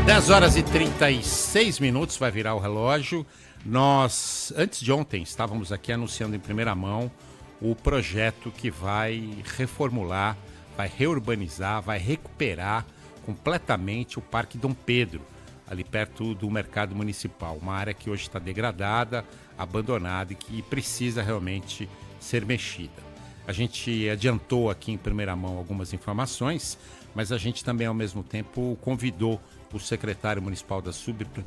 10h36 vai virar o relógio. Nós, antes de ontem, estávamos aqui anunciando em primeira mão o projeto que vai reformular, vai reurbanizar, vai recuperar completamente o Parque Dom Pedro, ali perto do mercado municipal. Uma área que hoje está degradada, abandonada e que precisa realmente ser mexida. A gente adiantou aqui em primeira mão algumas informações, mas a gente também, ao mesmo tempo, convidou o secretário municipal das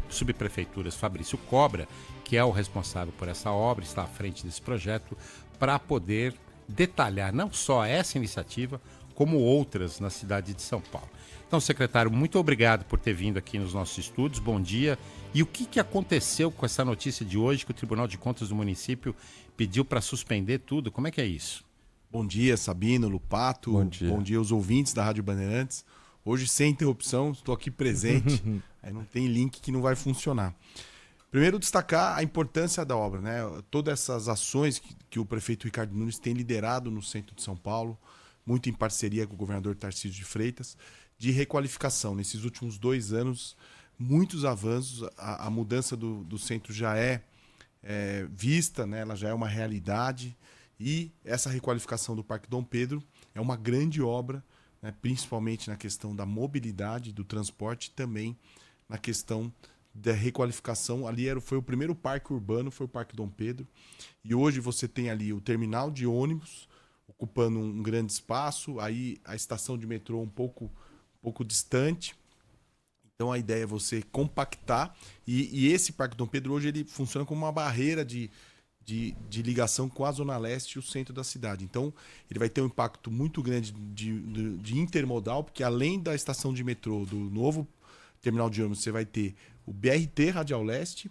subprefeituras, Fabrício Cobra, que é o responsável por essa obra, está à frente desse projeto, para poder detalhar não só essa iniciativa, como outras na cidade de São Paulo. Então, secretário, muito obrigado por ter vindo aqui nos nossos estúdios, bom dia. E o que aconteceu com essa notícia de hoje, que o Tribunal de Contas do município pediu para suspender tudo? Como é que é isso? Bom dia, Sabino, Lupato. Bom dia aos ouvintes da Rádio Bandeirantes. Hoje, sem interrupção, estou aqui presente. Aí não tem link que não vai funcionar. Primeiro, destacar a importância da obra, né? Todas essas ações que o prefeito Ricardo Nunes tem liderado no centro de São Paulo, muito em parceria com o governador Tarcísio de Freitas, de requalificação. Nesses últimos 2 anos, muitos avanços. A mudança do centro já é vista, né? Ela já é uma realidade. E essa requalificação do Parque Dom Pedro é uma grande obra, né, principalmente na questão da mobilidade, do transporte, e também na questão da requalificação. Ali foi o primeiro parque urbano, foi o Parque Dom Pedro. E hoje você tem ali o terminal de ônibus, ocupando um grande espaço, aí a estação de metrô um pouco distante. Então a ideia é você compactar. E esse Parque Dom Pedro hoje ele funciona como uma barreira de ligação com a Zona Leste e o centro da cidade. Então, ele vai ter um impacto muito grande de intermodal, porque além da estação de metrô, do novo terminal de ônibus, você vai ter o BRT Radial Leste,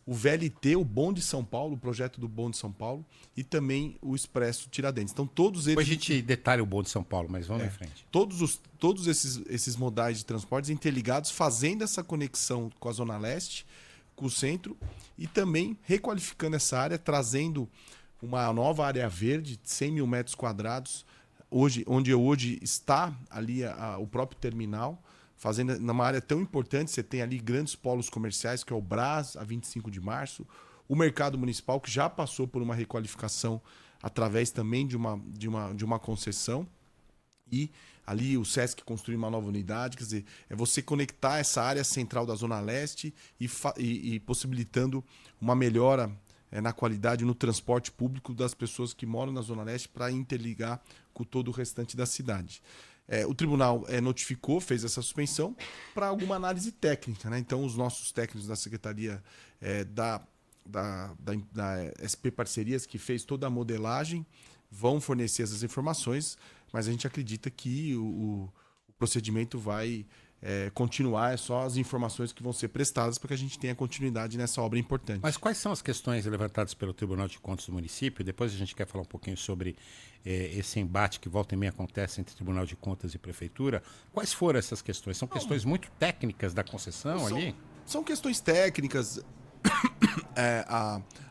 o VLT, o Bonde São Paulo, o projeto do Bonde São Paulo, e também o Expresso Tiradentes. Então, todos eles... Depois a gente detalha o Bonde São Paulo, mas vamos em frente. Todos esses modais de transportes interligados, fazendo essa conexão com a Zona Leste, com o centro, e também requalificando essa área, trazendo uma nova área verde de 100 mil metros quadrados, onde hoje está ali o próprio terminal, fazendo numa área tão importante. Você tem ali grandes polos comerciais, que é o Brás, a 25 de março, o mercado municipal, que já passou por uma requalificação através também de uma concessão, e ali o Sesc construiu uma nova unidade. Quer dizer, é você conectar essa área central da Zona Leste e possibilitando uma melhora na qualidade no transporte público das pessoas que moram na Zona Leste, para interligar com todo o restante da cidade. O tribunal notificou, fez essa suspensão para alguma análise técnica, né? Então, os nossos técnicos da Secretaria da SP Parcerias, que fez toda a modelagem, vão fornecer essas informações, mas a gente acredita que o procedimento vai continuar. É só as informações que vão ser prestadas para que a gente tenha continuidade nessa obra importante. Mas quais são as questões levantadas pelo Tribunal de Contas do município? Depois a gente quer falar um pouquinho sobre esse embate que volta e meia acontece entre Tribunal de Contas e Prefeitura. Quais foram essas questões? São questões muito técnicas da concessão ali? São questões técnicas.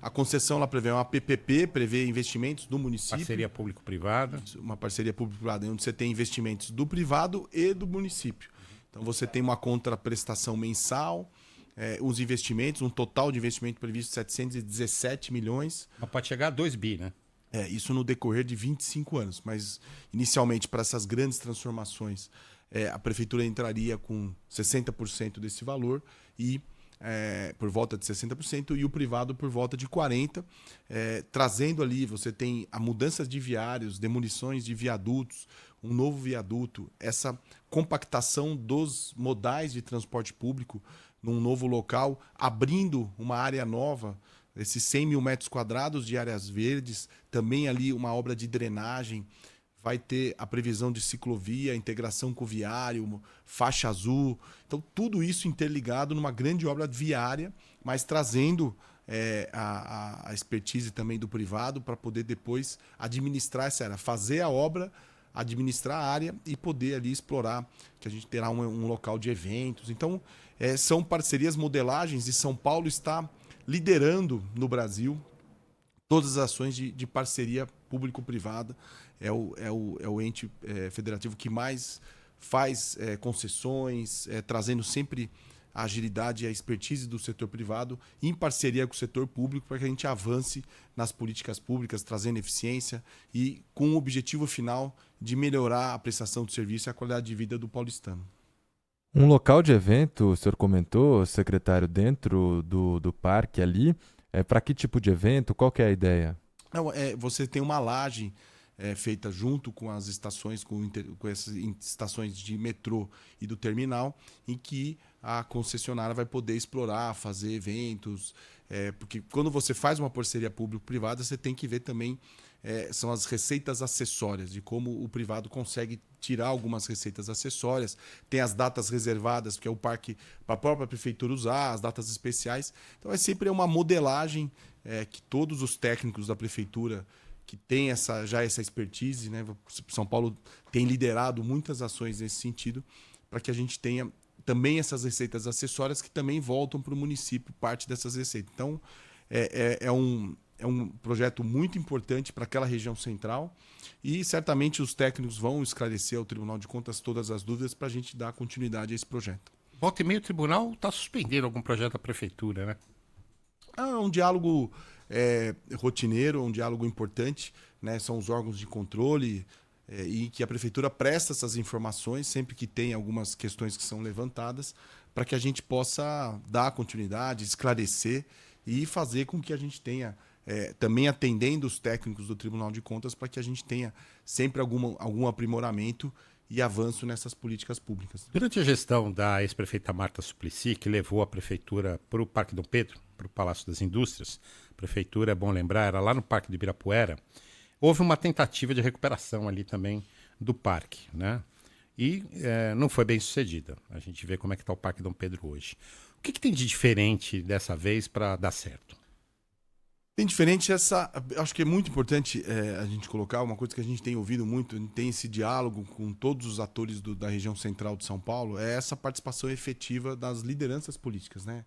A concessão ela prevê uma PPP, prevê investimentos do município. Parceria público-privada. Uma parceria público-privada, onde você tem investimentos do privado e do município. Então você tem uma contraprestação mensal, os investimentos, um total de investimento previsto de 717 milhões. Mas pode chegar a 2 bi, né? Isso no decorrer de 25 anos. Mas inicialmente, para essas grandes transformações, a prefeitura entraria com 60% desse valor e por volta de 60%, e o privado por volta de 40%, trazendo ali, você tem a mudança de viários, demolições de viadutos, um novo viaduto, essa compactação dos modais de transporte público num novo local, abrindo uma área nova, esses 100 mil metros quadrados de áreas verdes, também ali uma obra de drenagem, vai ter a previsão de ciclovia, integração com o viário, faixa azul. Então, tudo isso interligado numa grande obra viária, mas trazendo a expertise também do privado para poder depois administrar essa área, fazer a obra, administrar a área e poder ali explorar, que a gente terá um local de eventos. Então, são parcerias, modelagens, e São Paulo está liderando no Brasil todas as ações de parceria público-privada. É o ente federativo que mais faz concessões, trazendo sempre a agilidade e a expertise do setor privado em parceria com o setor público para que a gente avance nas políticas públicas, trazendo eficiência e com o objetivo final de melhorar a prestação de serviço e a qualidade de vida do paulistano. Um local de evento, o senhor comentou, secretário, dentro do parque ali, para que tipo de evento? Qual que é a ideia? Não, você tem uma laje feita junto com as estações, com essas estações de metrô e do terminal, em que a concessionária vai poder explorar, fazer eventos, porque quando você faz uma parceria público-privada, você tem que ver também são as receitas acessórias, de como o privado consegue tirar algumas receitas acessórias. Tem as datas reservadas, que é o parque para a própria prefeitura usar, as datas especiais. Então é sempre uma modelagem que todos os técnicos da prefeitura que tem já essa expertise, né? São Paulo tem liderado muitas ações nesse sentido, para que a gente tenha também essas receitas acessórias que também voltam para o município, parte dessas receitas. Então, é um projeto muito importante para aquela região central e certamente os técnicos vão esclarecer ao Tribunal de Contas todas as dúvidas para a gente dar continuidade a esse projeto. Volta e meia o tribunal está suspendendo algum projeto da prefeitura, né? Um diálogo rotineiro, um diálogo importante, né? São os órgãos de controle e que a prefeitura presta essas informações sempre que tem algumas questões que são levantadas para que a gente possa dar continuidade, esclarecer e fazer com que a gente tenha, também atendendo os técnicos do Tribunal de Contas, para que a gente tenha sempre algum aprimoramento e avanço nessas políticas públicas. Durante a gestão da ex-prefeita Marta Suplicy, que levou a prefeitura para o Parque Dom Pedro, para o Palácio das Indústrias, a prefeitura, é bom lembrar, era lá no Parque de Ibirapuera, houve uma tentativa de recuperação ali também do parque, né? E não foi bem sucedida. A gente vê como é que está o Parque Dom Pedro hoje. O que tem de diferente dessa vez para dar certo? Tem diferente acho que é muito importante a gente colocar uma coisa que a gente tem ouvido muito, a gente tem esse diálogo com todos os atores da região central de São Paulo, é essa participação efetiva das lideranças políticas, né?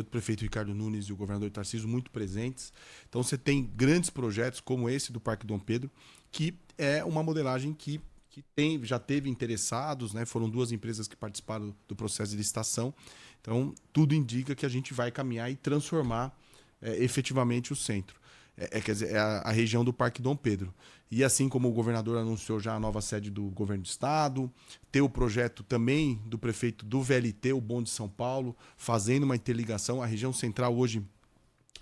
O prefeito Ricardo Nunes e o governador Tarcísio muito presentes. Então você tem grandes projetos como esse do Parque Dom Pedro, que é uma modelagem que já teve interessados, né? Foram 2 empresas que participaram do processo de licitação. Então tudo indica que a gente vai caminhar e transformar efetivamente o centro. Quer dizer, a região do Parque Dom Pedro. E assim como o governador anunciou já a nova sede do governo do estado, ter o projeto também do prefeito do VLT, o Bom de São Paulo, fazendo uma interligação. A região central hoje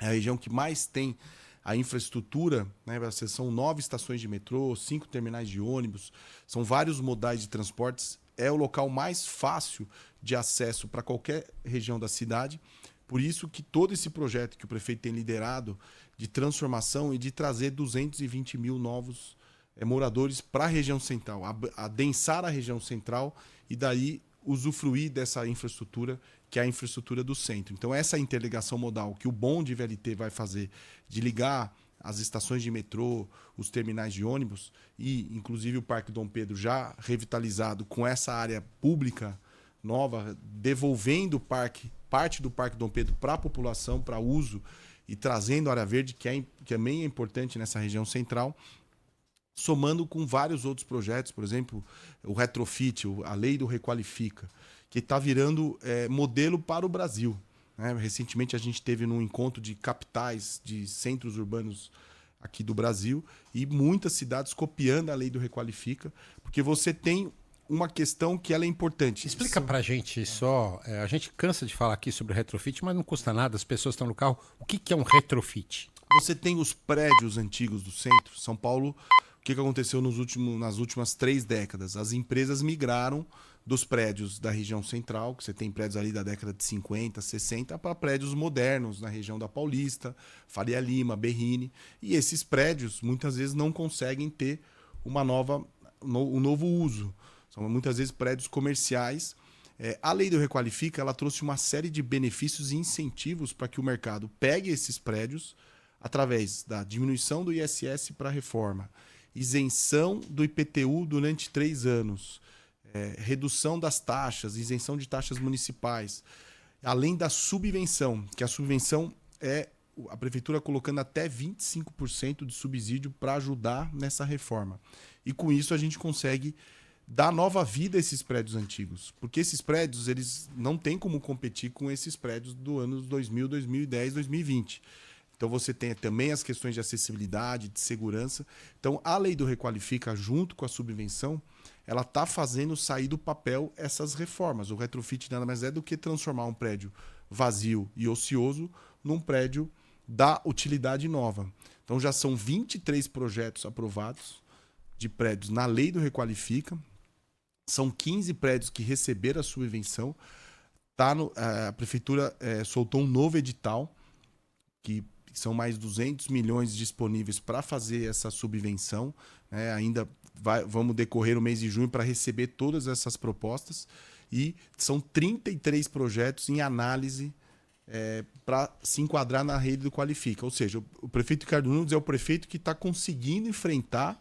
é a região que mais tem a infraestrutura, né? São 9 estações de metrô, 5 terminais de ônibus, são vários modais de transportes. É o local mais fácil de acesso para qualquer região da cidade. Por isso que todo esse projeto que o prefeito tem liderado de transformação e de trazer 220 mil novos moradores para a região central, adensar a região central e daí usufruir dessa infraestrutura, que é a infraestrutura do centro. Então essa interligação modal que o bonde VLT vai fazer, de ligar as estações de metrô, os terminais de ônibus e inclusive o Parque Dom Pedro já revitalizado com essa área pública nova, devolvendo parte do Parque Dom Pedro para a população, para uso, e trazendo área verde, que também é importante nessa região central, somando com vários outros projetos, por exemplo, o Retrofit, a Lei do Requalifica, que está virando modelo para o Brasil, né? Recentemente a gente teve num encontro de capitais, de centros urbanos aqui do Brasil, e muitas cidades copiando a Lei do Requalifica, porque você tem uma questão que ela é importante. Explica pra gente só, a gente cansa de falar aqui sobre retrofit, mas não custa nada, as pessoas estão no carro. O que é um retrofit? Você tem os prédios antigos do centro. São Paulo, o que aconteceu nas últimas 3 décadas? As empresas migraram dos prédios da região central, que você tem prédios ali da década de 50, 60, para prédios modernos na região da Paulista, Faria Lima, Berrini. E esses prédios, muitas vezes, não conseguem ter um novo uso. São muitas vezes prédios comerciais. A Lei do Requalifica ela trouxe uma série de benefícios e incentivos para que o mercado pegue esses prédios através da diminuição do ISS para a reforma, isenção do IPTU durante 3 anos, redução das taxas, isenção de taxas municipais, além da subvenção, que a subvenção é a prefeitura colocando até 25% de subsídio para ajudar nessa reforma. E com isso a gente consegue dar nova vida a esses prédios antigos. Porque esses prédios, eles não têm como competir com esses prédios do ano 2000, 2010, 2020. Então você tem também as questões de acessibilidade, de segurança. Então a lei do Requalifica, junto com a subvenção, ela está fazendo sair do papel essas reformas. O retrofit nada mais é do que transformar um prédio vazio e ocioso num prédio da utilidade nova. Então já são 23 projetos aprovados de prédios na lei do Requalifica. São 15 prédios que receberam a subvenção. A prefeitura soltou um novo edital, que são mais 200 milhões disponíveis para fazer essa subvenção. Ainda vamos decorrer o mês de junho para receber todas essas propostas. E são 33 projetos em análise para se enquadrar na rede do Qualifica. Ou seja, o prefeito Ricardo Nunes é o prefeito que está conseguindo enfrentar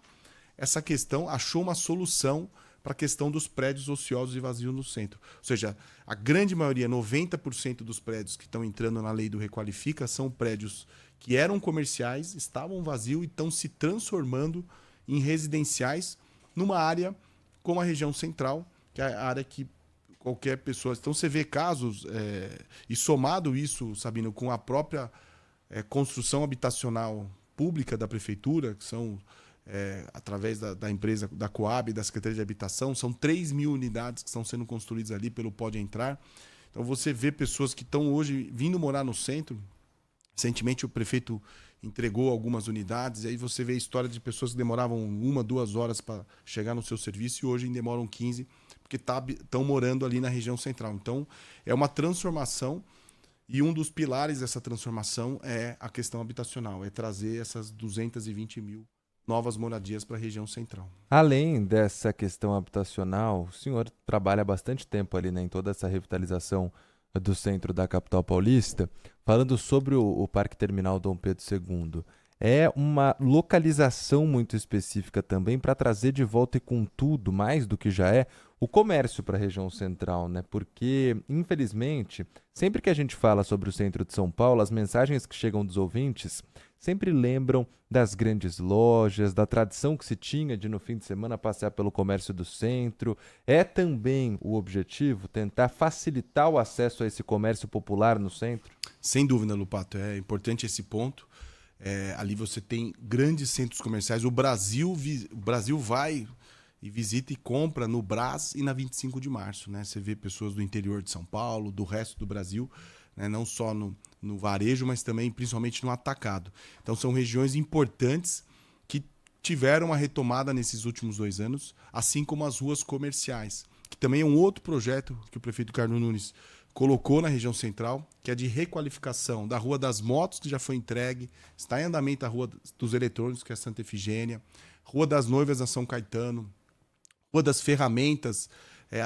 essa questão, achou uma solução para a questão dos prédios ociosos e vazios no centro. Ou seja, a grande maioria, 90% dos prédios que estão entrando na lei do Requalifica são prédios que eram comerciais, estavam vazios e estão se transformando em residenciais numa área como a região central, que é a área que qualquer pessoa... Então você vê casos, e somado isso, Sabino, com a própria construção habitacional pública da prefeitura, que são... através da empresa, da Coab, da Secretaria de Habitação, são 3 mil unidades que estão sendo construídas ali pelo Pode Entrar. Então você vê pessoas que estão hoje vindo morar no centro. Recentemente o prefeito entregou algumas unidades, e aí você vê a história de pessoas que demoravam 1, 2 horas para chegar no seu serviço e hoje demoram 15, porque estão morando ali na região central. Então é uma transformação, e um dos pilares dessa transformação é a questão habitacional, é trazer essas 220 mil novas moradias para a região central. Além dessa questão habitacional, o senhor trabalha bastante tempo ali, né, em toda essa revitalização do centro da capital paulista, falando sobre o Parque Terminal Dom Pedro II. É uma localização muito específica também para trazer de volta e com tudo, mais do que já é, o comércio para a região central, né? Porque, infelizmente, sempre que a gente fala sobre o centro de São Paulo, as mensagens que chegam dos ouvintes sempre lembram das grandes lojas, da tradição que se tinha de no fim de semana passear pelo comércio do centro. É também o objetivo tentar facilitar o acesso a esse comércio popular no centro? Sem dúvida, Lupato, é importante esse ponto. Ali você tem grandes centros comerciais. O Brasil vai e visita e compra no Brás e na 25 de março. Né? Você vê pessoas do interior de São Paulo, do resto do Brasil, né? Não só no varejo, mas também principalmente no atacado. Então são regiões importantes que tiveram uma retomada nesses últimos 2 anos, assim como as ruas comerciais, que também é um outro projeto que o prefeito Ricardo Nunes colocou na região central, que é de requalificação da Rua das Motos, que já foi entregue, está em andamento a Rua dos Eletrônicos, que é a Santa Efigênia, Rua das Noivas, a São Caetano, Rua das Ferramentas,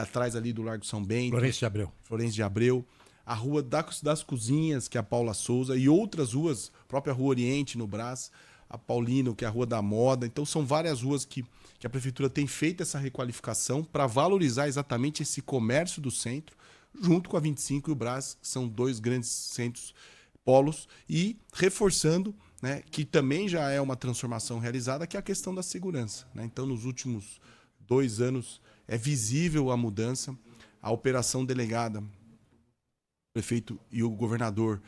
atrás ali do Largo São Bento. Florencio de Abreu. A Rua das Cozinhas, que é a Paula Souza, e outras ruas, a própria Rua Oriente, no Brás, a Paulino, que é a Rua da Moda. Então são várias ruas que a prefeitura tem feito essa requalificação para valorizar exatamente esse comércio do centro, junto com a 25 e o Brás, que são 2 grandes centros polos, e reforçando, né, que também já é uma transformação realizada, que é a questão da segurança. Né? Então, nos últimos 2 anos, é visível a mudança. A operação delegada, o prefeito e o governador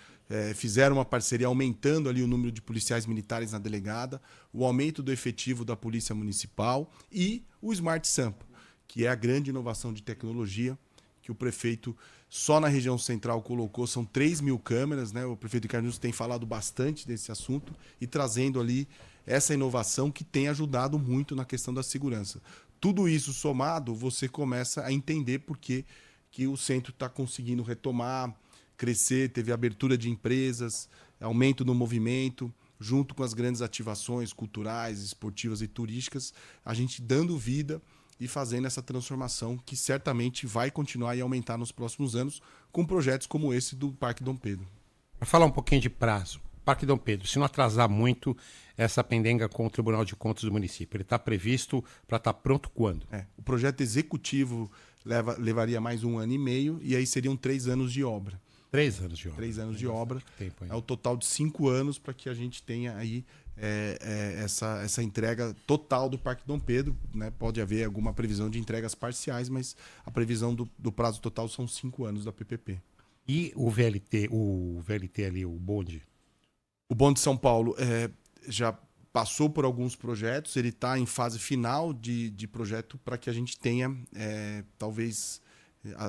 fizeram uma parceria aumentando ali o número de policiais militares na delegada, o aumento do efetivo da Polícia Municipal e o Smart Sampa, que é a grande inovação de tecnologia que o prefeito só na região central colocou. São 3 mil câmeras, né? O prefeito Ricardo Nunes tem falado bastante desse assunto e trazendo ali essa inovação que tem ajudado muito na questão da segurança. Tudo isso somado, você começa a entender por que o centro está conseguindo retomar, crescer, teve abertura de empresas, aumento no movimento, junto com as grandes ativações culturais, esportivas e turísticas, a gente dando vida e fazendo essa transformação que certamente vai continuar e aumentar nos próximos anos com projetos como esse do Parque Dom Pedro. Para falar um pouquinho de prazo, Parque Dom Pedro, se não atrasar muito essa pendenga com o Tribunal de Contas do município, ele está previsto para estar pronto quando? O projeto executivo levaria mais 1 ano e meio e aí seriam 3 anos de obra. 3 anos de obra. 3 anos de obra. Tempo, é o total de 5 anos para que a gente tenha aí essa entrega total do Parque Dom Pedro. Né? Pode haver alguma previsão de entregas parciais, mas a previsão do prazo total são 5 anos da PPP. E o VLT ali, o bonde? O bonde de São Paulo já passou por alguns projetos, ele está em fase final de projeto para que a gente tenha, talvez,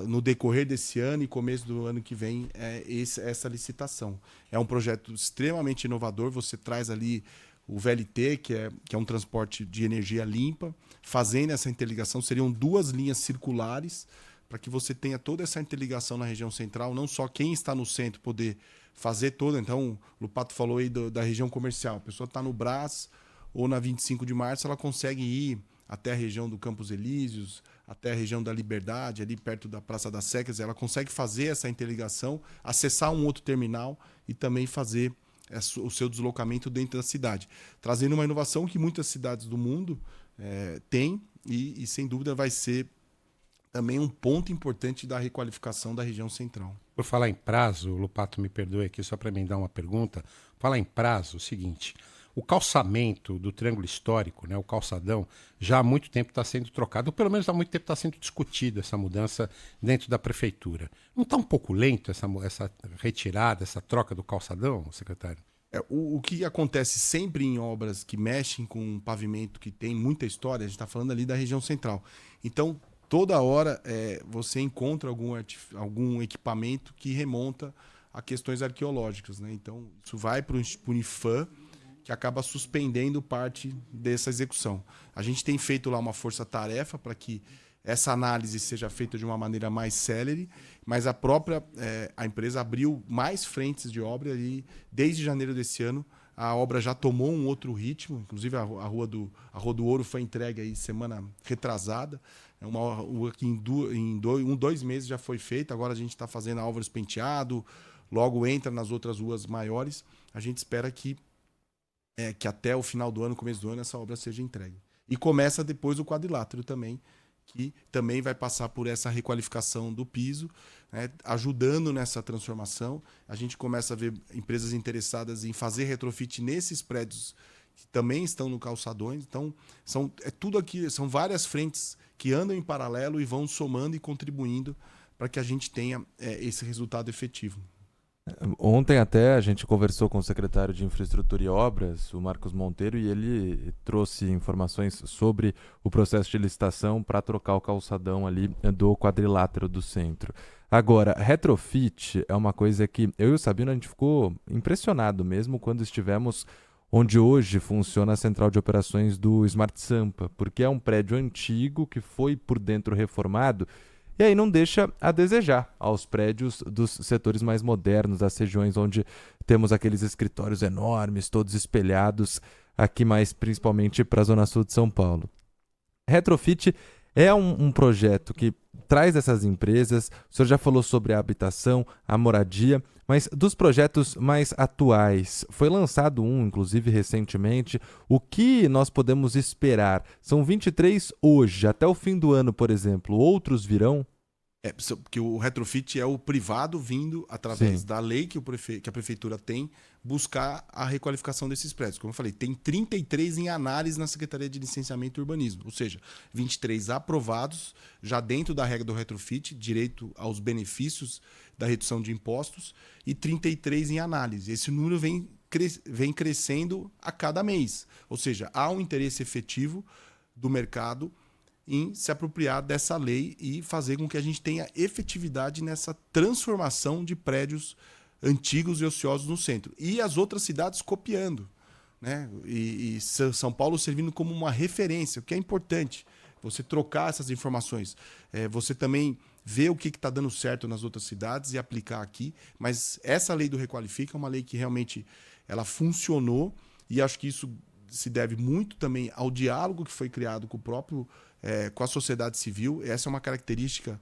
no decorrer desse ano e começo do ano que vem, essa licitação. É um projeto extremamente inovador, você traz ali o VLT, que é um transporte de energia limpa, fazendo essa interligação, seriam 2 linhas circulares, para que você tenha toda essa interligação na região central, não só quem está no centro poder fazer toda. Então, o Lupato falou aí da região comercial. A pessoa está no Brás ou na 25 de março, ela consegue ir até a região do Campos Elíseos, até a região da Liberdade, ali perto da Praça das Secas. Ela consegue fazer essa interligação, acessar um outro terminal e também fazer o seu deslocamento dentro da cidade. Trazendo uma inovação que muitas cidades do mundo têm e, sem dúvida, vai ser também um ponto importante da requalificação da região central. Por falar em prazo, Lupato, me perdoe aqui só para me dar uma pergunta. Falar em prazo, o seguinte, o calçamento do Triângulo Histórico, né, o calçadão, já há muito tempo está sendo trocado, ou pelo menos há muito tempo está sendo discutido essa mudança dentro da prefeitura. Não está um pouco lento essa retirada, essa troca do calçadão, secretário? O que acontece sempre em obras que mexem com um pavimento que tem muita história, a gente está falando ali da região central. Então, toda hora você encontra algum equipamento que remonta a questões arqueológicas. Né? Então, isso vai para o INFAM, que acaba suspendendo parte dessa execução. A gente tem feito lá uma força-tarefa para que essa análise seja feita de uma maneira mais célere, mas a empresa abriu mais frentes de obra e desde janeiro desse ano a obra já tomou um outro ritmo, inclusive a Rua do Ouro foi entregue aí semana retrasada. É uma rua que em 2 meses já foi feita, agora a gente está fazendo a Álvares Penteado, logo entra nas outras ruas maiores. A gente espera que até o final do ano, começo do ano, essa obra seja entregue. E começa depois o quadrilátero também, que também vai passar por essa requalificação do piso, né, ajudando nessa transformação. A gente começa a ver empresas interessadas em fazer retrofit nesses prédios que também estão no calçadões. Então, tudo aqui, são várias frentes que andam em paralelo e vão somando e contribuindo para que a gente tenha esse resultado efetivo. Ontem até a gente conversou com o secretário de Infraestrutura e Obras, o Marcos Monteiro, e ele trouxe informações sobre o processo de licitação para trocar o calçadão ali do quadrilátero do centro. Agora, retrofit é uma coisa que eu e o Sabino a gente ficou impressionado mesmo quando estivemos onde hoje funciona a central de operações do Smart Sampa, porque é um prédio antigo que foi por dentro reformado. E aí não deixa a desejar aos prédios dos setores mais modernos, das regiões onde temos aqueles escritórios enormes, todos espelhados, aqui mais principalmente para a Zona Sul de São Paulo. Retrofit é um projeto que traz essas empresas, o senhor já falou sobre a habitação, a moradia, mas dos projetos mais atuais, foi lançado inclusive recentemente, o que nós podemos esperar? São 23 hoje, até o fim do ano, por exemplo, outros virão? Porque o retrofit é o privado vindo, através da lei que a prefeitura tem, buscar a requalificação desses prédios. Como eu falei, tem 33 em análise na Secretaria de Licenciamento e Urbanismo, ou seja, 23 aprovados, já dentro da regra do retrofit, direito aos benefícios da redução de impostos, e 33 em análise. Esse número vem crescendo a cada mês, ou seja, há um interesse efetivo do mercado em se apropriar dessa lei e fazer com que a gente tenha efetividade nessa transformação de prédios antigos e ociosos no centro. E as outras cidades copiando, né? E São Paulo servindo como uma referência, o que é importante. Você trocar essas informações. Você também ver o que está dando certo nas outras cidades e aplicar aqui. Mas essa lei do Requalifica é uma lei que realmente ela funcionou e acho que isso se deve muito também ao diálogo que foi criado com a sociedade civil. Essa é uma característica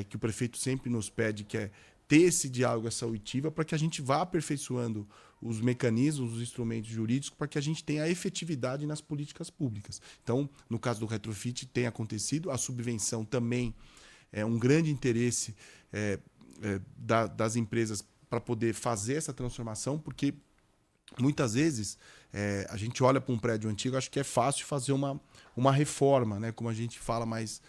que o prefeito sempre nos pede, que é ter esse diálogo, essa oitiva, para que a gente vá aperfeiçoando os mecanismos, os instrumentos jurídicos, para que a gente tenha a efetividade nas políticas públicas. Então, no caso do retrofit, tem acontecido. A subvenção também é um grande interesse das empresas para poder fazer essa transformação, porque muitas vezes a gente olha para um prédio antigo, acho que é fácil fazer uma reforma, né? Como a gente fala mais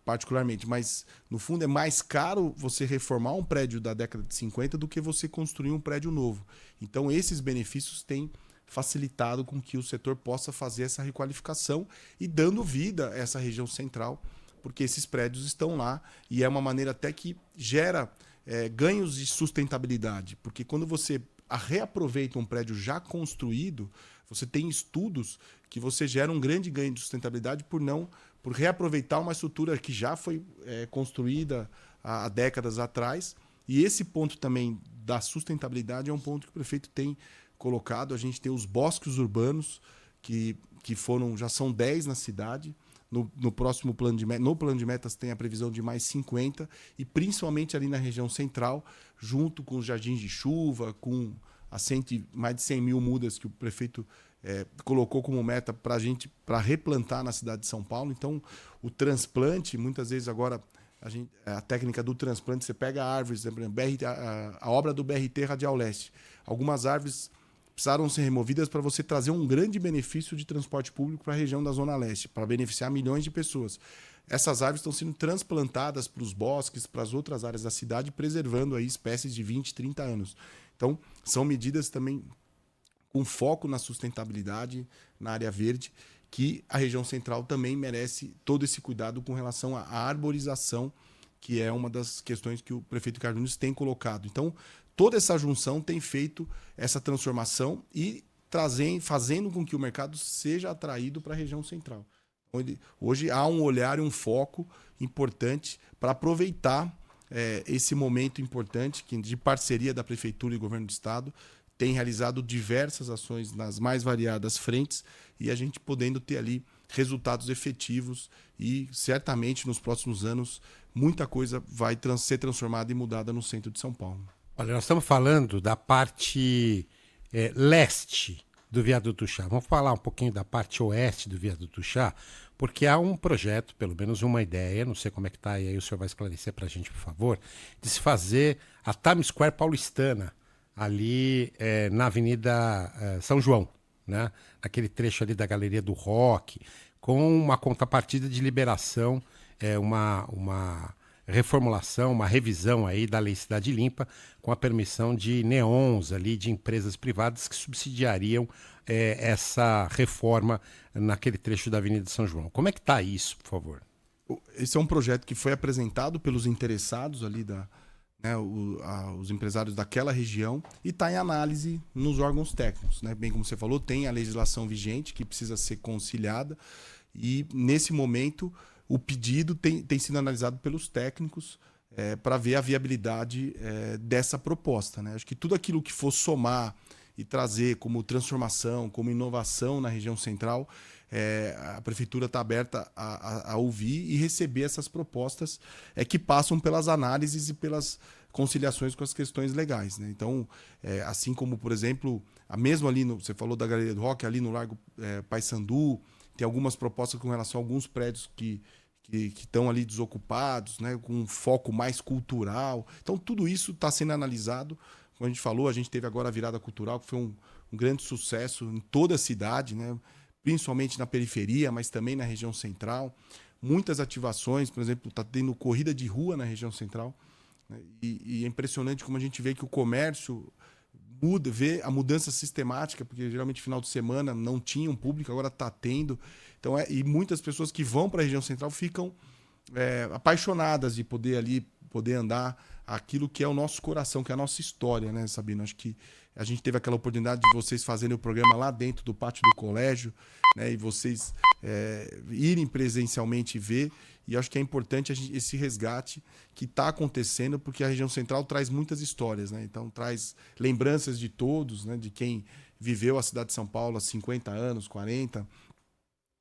particularmente, mas no fundo é mais caro você reformar um prédio da década de 50 do que você construir um prédio novo. Então esses benefícios têm facilitado com que o setor possa fazer essa requalificação e dando vida a essa região central, porque esses prédios estão lá e é uma maneira até que gera ganhos de sustentabilidade, porque quando você reaproveita um prédio já construído, você tem estudos que você gera um grande ganho de sustentabilidade por reaproveitar uma estrutura que já foi construída há décadas atrás. E esse ponto também da sustentabilidade é um ponto que o prefeito tem colocado. A gente tem os bosques urbanos, que já são 10 na cidade. No próximo plano de metas tem a previsão de mais 50, e principalmente ali na região central, junto com os jardins de chuva, com mais de 100 mil mudas que o prefeito colocou como meta para replantar na cidade de São Paulo. Então, o transplante, muitas vezes agora, a técnica do transplante, você pega árvores, a obra do BRT Radial Leste. Algumas árvores precisaram ser removidas para você trazer um grande benefício de transporte público para a região da Zona Leste, para beneficiar milhões de pessoas. Essas árvores estão sendo transplantadas para os bosques, para as outras áreas da cidade, preservando aí espécies de 20, 30 anos. Então, são medidas também com foco na sustentabilidade, na área verde, que a região central também merece todo esse cuidado com relação à arborização, que é uma das questões que o prefeito Ricardo Nunes tem colocado. Então, toda essa junção tem feito essa transformação e fazendo com que o mercado seja atraído para a região central. Hoje há um olhar e um foco importante para aproveitar esse momento importante de parceria da Prefeitura e Governo do Estado. Tem realizado diversas ações nas mais variadas frentes e a gente podendo ter ali resultados efetivos e certamente nos próximos anos muita coisa vai ser transformada e mudada no centro de São Paulo. Olha, nós estamos falando da parte leste do Viaduto do Chá. Vamos falar um pouquinho da parte oeste do Viaduto do Chá, porque há um projeto, pelo menos uma ideia, não sei como é que está, e aí o senhor vai esclarecer para a gente, por favor, de se fazer a Times Square paulistana, ali na Avenida São João, né? Naquele trecho ali da Galeria do Rock, com uma contrapartida de liberação, uma reformulação, uma revisão aí da Lei Cidade Limpa, com a permissão de neons ali, de empresas privadas que subsidiariam essa reforma naquele trecho da Avenida São João. Como é que está isso, por favor? Esse é um projeto que foi apresentado pelos interessados ali, os empresários daquela região, e está em análise nos órgãos técnicos, né? Bem como você falou, tem a legislação vigente que precisa ser conciliada, e nesse momento o pedido tem sido analisado pelos técnicos para ver a viabilidade dessa proposta, né? Acho que tudo aquilo que for somar e trazer como transformação, como inovação na região central, a Prefeitura está aberta a ouvir e receber essas propostas que passam pelas análises e pelas conciliações com as questões legais, né? Então, assim como, por exemplo, mesmo ali, você falou da Galeria do Rock, ali no Largo Paissandu, tem algumas propostas com relação a alguns prédios que estão ali desocupados, né, com um foco mais cultural. Então, tudo isso está sendo analisado. Como a gente falou, a gente teve agora a virada cultural, que foi um grande sucesso em toda a cidade, né, principalmente na periferia, mas também na região central. Muitas ativações, por exemplo, está tendo corrida de rua na região central. Né, e é impressionante como a gente vê que o comércio vê a mudança sistemática, porque geralmente final de semana não tinha um público, agora está tendo. Então, e muitas pessoas que vão para a região central ficam apaixonadas de poder andar aquilo que é o nosso coração, que é a nossa história, né, Sabino? Acho que a gente teve aquela oportunidade de vocês fazerem o programa lá dentro do pátio do colégio, né, e vocês irem presencialmente ver. E acho que é importante esse resgate que está acontecendo, porque a região central traz muitas histórias, né? Então traz lembranças de todos, né? De quem viveu a cidade de São Paulo há 50 anos, 40,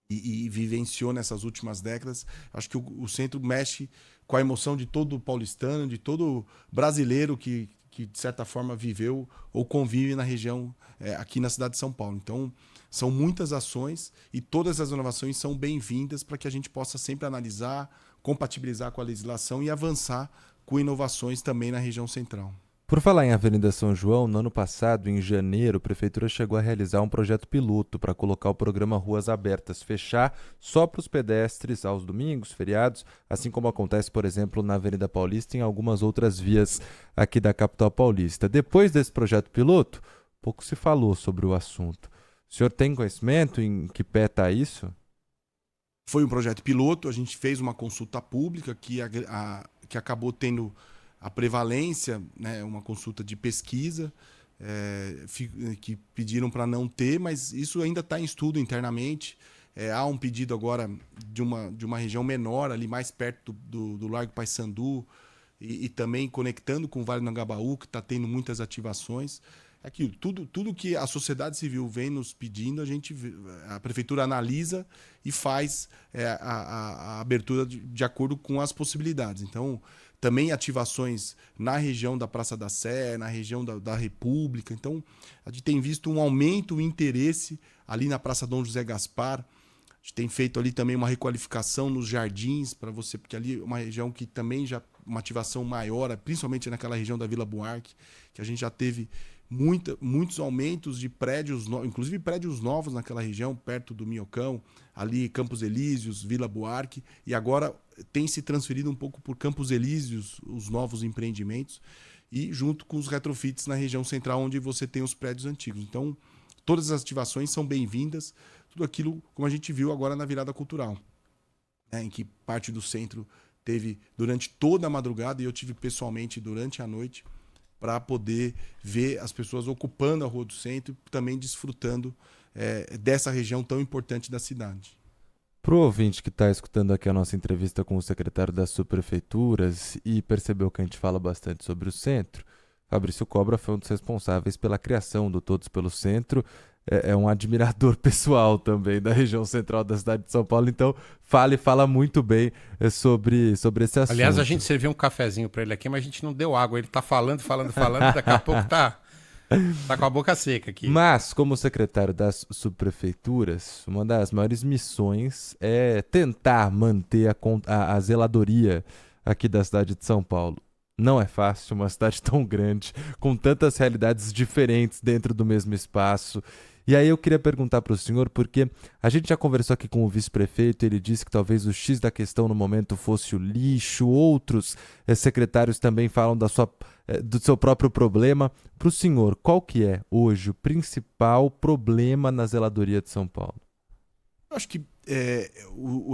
e vivenciou nessas últimas décadas. Acho que o centro mexe com a emoção de todo paulistano, de todo brasileiro que de certa forma viveu ou convive na região aqui na cidade de São Paulo. Então, são muitas ações e todas as inovações são bem-vindas para que a gente possa sempre analisar, compatibilizar com a legislação e avançar com inovações também na região central. Por falar em Avenida São João, no ano passado, em janeiro, a Prefeitura chegou a realizar um projeto piloto para colocar o programa Ruas Abertas, fechar só para os pedestres aos domingos, feriados, assim como acontece, por exemplo, na Avenida Paulista e em algumas outras vias aqui da capital paulista. Depois desse projeto piloto, pouco se falou sobre o assunto. O senhor tem conhecimento em que pé está isso? Foi um projeto piloto, a gente fez uma consulta pública que acabou tendo a prevalência, né, uma consulta de pesquisa, que pediram para não ter, mas isso ainda está em estudo internamente. Há um pedido agora de uma região menor, ali mais perto do Largo Paissandu, e também conectando com o Vale do Anhangabaú, que está tendo muitas ativações. Aquilo, tudo que a sociedade civil vem nos pedindo, a prefeitura analisa e faz a abertura de acordo com as possibilidades. Então, também ativações na região da Praça da Sé, na região da República. Então, a gente tem visto um aumento do interesse ali na Praça Dom José Gaspar. A gente tem feito ali também uma requalificação nos jardins, porque ali é uma região que também já uma ativação maior, principalmente naquela região da Vila Buarque, que a gente já teve muitos aumentos de prédios, inclusive prédios novos naquela região, perto do Minhocão, ali Campos Elíseos, Vila Buarque, e agora tem se transferido um pouco por Campos Elíseos, os novos empreendimentos, e junto com os retrofits na região central, onde você tem os prédios antigos. Então, todas as ativações são bem-vindas, tudo aquilo como a gente viu agora na virada cultural, né, em que parte do centro teve durante toda a madrugada, e eu tive pessoalmente durante a noite, para poder ver as pessoas ocupando a Rua do Centro e também desfrutando dessa região tão importante da cidade. Para o ouvinte que está escutando aqui a nossa entrevista com o secretário das subprefeituras e percebeu que a gente fala bastante sobre o centro, Fabrício Cobra foi um dos responsáveis pela criação do Todos pelo Centro, é um admirador pessoal também da região central da cidade de São Paulo, então fala muito bem sobre esse assunto. Aliás, a gente serviu um cafezinho para ele aqui, mas a gente não deu água. Ele tá falando, daqui a pouco tá com a boca seca aqui. Mas, como secretário das subprefeituras, uma das maiores missões é tentar manter a zeladoria aqui da cidade de São Paulo. Não é fácil, uma cidade tão grande, com tantas realidades diferentes dentro do mesmo espaço. E aí eu queria perguntar para o senhor, porque a gente já conversou aqui com o vice-prefeito, ele disse que talvez o X da questão no momento fosse o lixo, outros secretários também falam do seu próprio problema. Para o senhor, qual que é hoje o principal problema na zeladoria de São Paulo? Eu acho que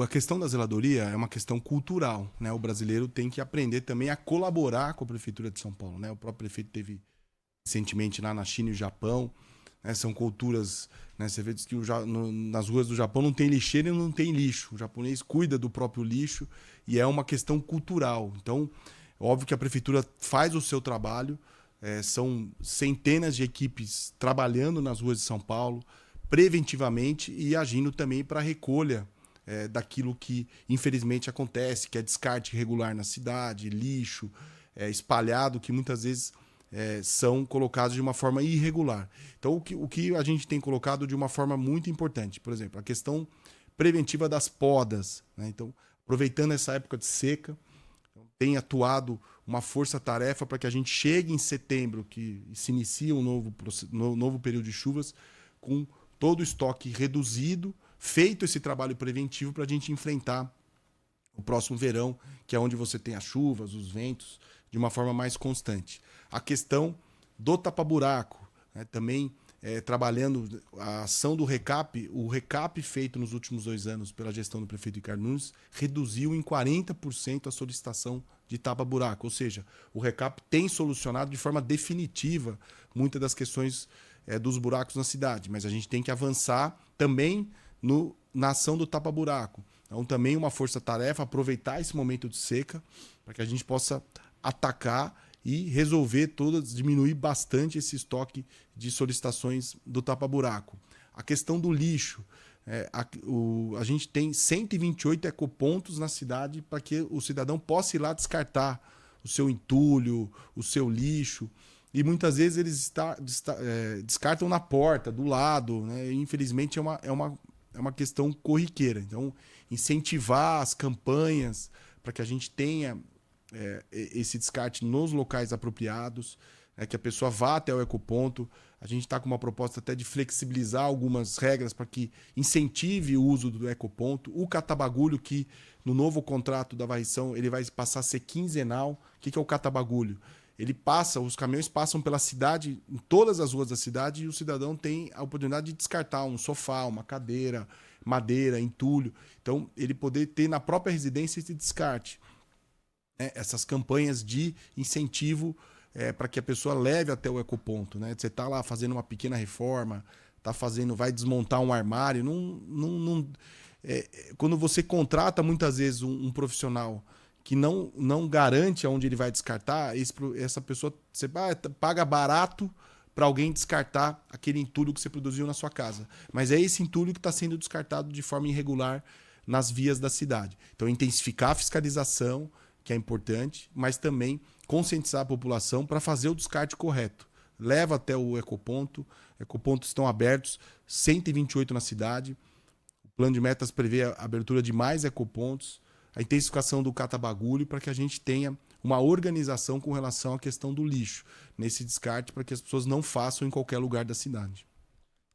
a questão da zeladoria é uma questão cultural, né? O brasileiro tem que aprender também a colaborar com a Prefeitura de São Paulo, né? O próprio prefeito teve recentemente lá na China e Japão, né? São culturas, né? Você vê que nas ruas do Japão não tem lixeira e não tem lixo. O japonês cuida do próprio lixo e é uma questão cultural. Então, óbvio que a Prefeitura faz o seu trabalho, são centenas de equipes trabalhando nas ruas de São Paulo, preventivamente e agindo também para a recolha daquilo que infelizmente acontece, que é descarte irregular na cidade, lixo espalhado, que muitas vezes são colocados de uma forma irregular. Então, o que a gente tem colocado de uma forma muito importante, por exemplo, a questão preventiva das podas, né? Então, aproveitando essa época de seca, tem atuado uma força-tarefa para que a gente chegue em setembro, que se inicia um novo período de chuvas, com todo o estoque reduzido, feito esse trabalho preventivo para a gente enfrentar o próximo verão, que é onde você tem as chuvas, os ventos, de uma forma mais constante. A questão do tapa-buraco, né, também trabalhando a ação do recap, o recap feito nos últimos 2 anos pela gestão do prefeito Ricardo Nunes reduziu em 40% a solicitação de tapa-buraco, ou seja, o recap tem solucionado de forma definitiva muitas das questões dos buracos na cidade, mas a gente tem que avançar também na ação do tapa-buraco. Então, também uma força-tarefa, aproveitar esse momento de seca para que a gente possa atacar e resolver diminuir bastante esse estoque de solicitações do tapa-buraco. A questão do lixo. A gente tem 128 ecopontos na cidade para que o cidadão possa ir lá descartar o seu entulho, o seu lixo. E muitas vezes eles descartam na porta, do lado, né? E, infelizmente é uma questão corriqueira. Então, incentivar as campanhas para que a gente tenha esse descarte nos locais apropriados, que a pessoa vá até o ecoponto. A gente está com uma proposta até de flexibilizar algumas regras para que incentive o uso do ecoponto. O catabagulho, que no novo contrato da varrição ele vai passar a ser quinzenal. O que é o catabagulho? Os caminhões passam pela cidade, em todas as ruas da cidade, e o cidadão tem a oportunidade de descartar um sofá, uma cadeira, madeira, entulho. Então, ele poder ter na própria residência esse descarte. Essas campanhas de incentivo para que a pessoa leve até o ecoponto. Né? Você está lá fazendo uma pequena reforma, vai desmontar um armário. Quando você contrata muitas vezes um profissional que não garante aonde ele vai descartar, essa pessoa, você paga barato para alguém descartar aquele entulho que você produziu na sua casa. Mas é esse entulho que está sendo descartado de forma irregular nas vias da cidade. Então, intensificar a fiscalização, que é importante, mas também conscientizar a população para fazer o descarte correto. Leva até o ecoponto. Ecopontos estão abertos, 128 na cidade. O plano de metas prevê a abertura de mais ecopontos, a intensificação do catabagulho para que a gente tenha uma organização com relação à questão do lixo nesse descarte, para que as pessoas não façam em qualquer lugar da cidade.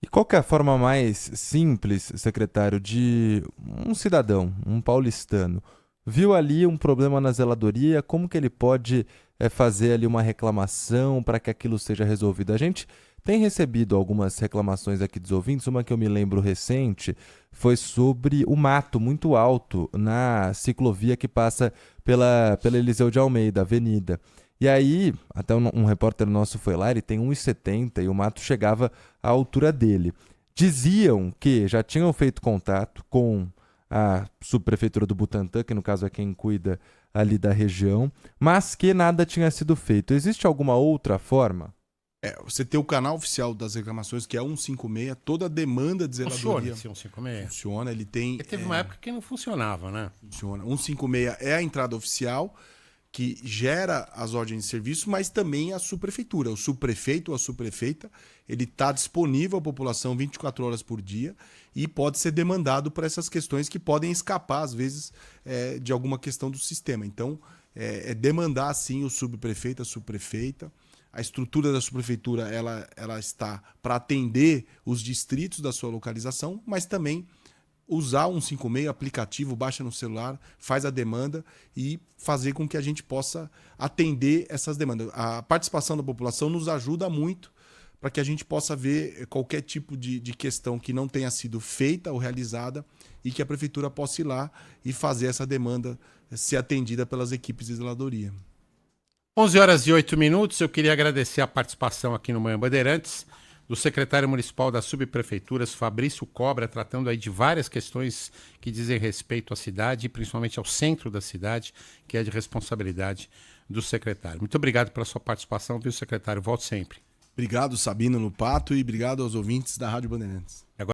E qual que é a forma mais simples, secretário, de um cidadão, um paulistano, viu ali um problema na zeladoria, como que ele pode fazer ali uma reclamação para que aquilo seja resolvido? A gente tem recebido algumas reclamações aqui dos ouvintes. Uma que eu me lembro recente foi sobre o mato muito alto na ciclovia que passa pela Eliseu de Almeida, avenida. E aí, até um repórter nosso foi lá, ele tem 1,70 e o mato chegava à altura dele. Diziam que já tinham feito contato com a subprefeitura do Butantã, que no caso é quem cuida ali da região, mas que nada tinha sido feito. Existe alguma outra forma? Você tem o canal oficial das reclamações, que é 156, toda a demanda de zeladoria. Funciona esse 156? Funciona, ele tem... Porque teve uma época que não funcionava, né? Funciona. 156 é a entrada oficial, que gera as ordens de serviço, mas também a subprefeitura. O subprefeito ou a subprefeita, ele está disponível à população 24 horas por dia e pode ser demandado para essas questões que podem escapar, às vezes, de alguma questão do sistema. Então, demandar, sim, o subprefeito, a subprefeita. A estrutura da subprefeitura ela está para atender os distritos da sua localização, mas também usar o 156, aplicativo, baixa no celular, faz a demanda e fazer com que a gente possa atender essas demandas. A participação da população nos ajuda muito para que a gente possa ver qualquer tipo de questão que não tenha sido feita ou realizada e que a prefeitura possa ir lá e fazer essa demanda ser atendida pelas equipes de zeladoria. 11h08. Eu queria agradecer a participação aqui no Manhã Bandeirantes do secretário municipal das subprefeituras, Fabrício Cobra, tratando aí de várias questões que dizem respeito à cidade e principalmente ao centro da cidade, que é de responsabilidade do secretário. Muito obrigado pela sua participação, viu, secretário? Volte sempre. Obrigado, Sabino Lupato, e obrigado aos ouvintes da Rádio Bandeirantes.